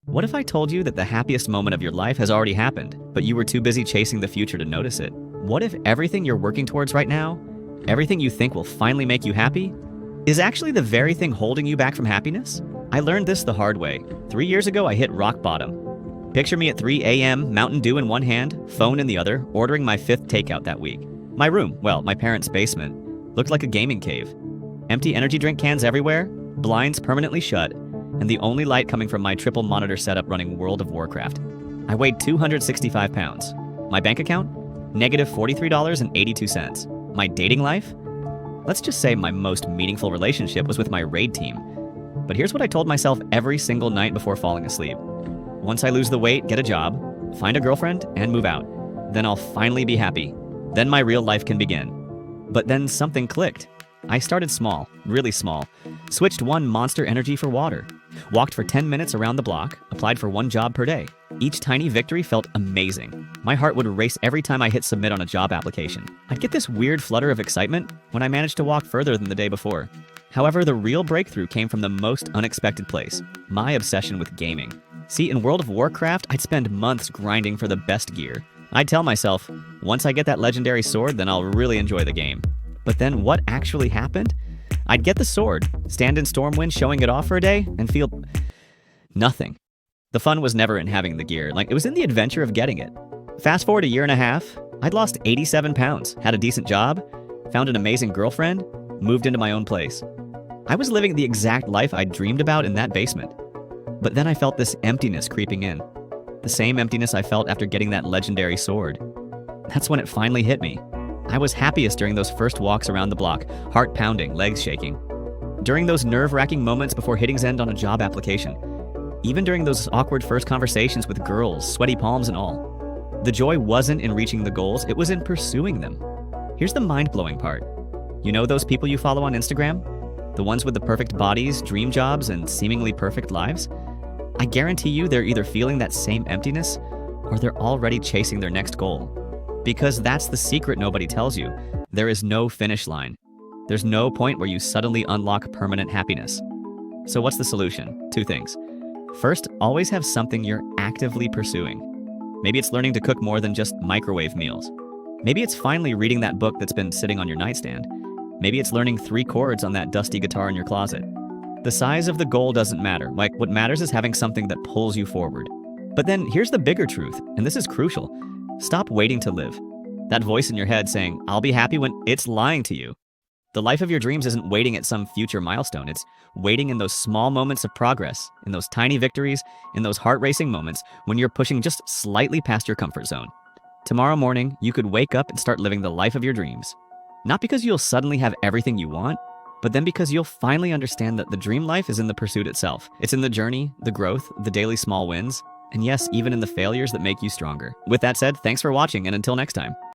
What if I told you that the happiest moment of your life has already happened, but you were too busy chasing the future to notice it? What if everything you're working towards right now, everything you think will finally make you happy, is actually the very thing holding you back from happiness? I learned this the hard way. 3 years ago, I hit rock bottom. Picture me at 3 a.m., Mountain Dew in one hand, phone in the other, ordering my 5th takeout that week. My room, well, my parents' basement, looked like a gaming cave. Empty energy drink cans everywhere, blinds permanently shut, and the only light coming from my triple monitor setup running World of Warcraft. I weighed 265 pounds. My bank account? Negative $43.82. My dating life? Let's just say my most meaningful relationship was with my raid team. But here's what I told myself every single night before falling asleep. Once I lose the weight, get a job, find a girlfriend, and move out. Then I'll finally be happy. Then my real life can begin. But then something clicked. I started small, really small. Switched one Monster Energy for water. Walked for 10 minutes around the block, applied for 1 job per day. Each tiny victory felt amazing. My heart would race every time I hit submit on a job application. I'd get this weird flutter of excitement when I managed to walk further than the day before. However, the real breakthrough came from the most unexpected place, my obsession with gaming. See, in World of Warcraft, I'd spend months grinding for the best gear. I'd tell myself, once I get that legendary sword, then I'll really enjoy the game. But then what actually happened? I'd get the sword, stand in Stormwind showing it off for a day, and feel nothing. The fun was never in having the gear, it was in the adventure of getting it. Fast forward a year and a half, I'd lost 87 pounds, had a decent job, found an amazing girlfriend, moved into my own place. I was living the exact life I'd dreamed about in that basement. But then I felt this emptiness creeping in. The same emptiness I felt after getting that legendary sword. That's when it finally hit me. I was happiest during those first walks around the block, heart pounding, legs shaking. During those nerve-wracking moments before hitting send on a job application. Even during those awkward first conversations with girls, sweaty palms and all. The joy wasn't in reaching the goals, it was in pursuing them. Here's the mind-blowing part. You know those people you follow on Instagram? The ones with the perfect bodies, dream jobs, and seemingly perfect lives? I guarantee you they're either feeling that same emptiness or they're already chasing their next goal. Because that's the secret nobody tells you. There is no finish line. There's no point where you suddenly unlock permanent happiness. So what's the solution? 2 things. First, always have something you're actively pursuing. Maybe it's learning to cook more than just microwave meals. Maybe it's finally reading that book that's been sitting on your nightstand. Maybe it's learning 3 chords on that dusty guitar in your closet. The size of the goal doesn't matter. What matters is having something that pulls you forward. But then here's the bigger truth, and this is crucial. Stop waiting to live. That voice in your head saying, I'll be happy when it's lying to you. The life of your dreams isn't waiting at some future milestone. It's waiting in those small moments of progress, in those tiny victories, in those heart-racing moments when you're pushing just slightly past your comfort zone. Tomorrow morning, you could wake up and start living the life of your dreams. Not because you'll suddenly have everything you want, but then because you'll finally understand that the dream life is in the pursuit itself. It's in the journey, the growth, the daily small wins, and yes, even in the failures that make you stronger. With that said, thanks for watching, and until next time.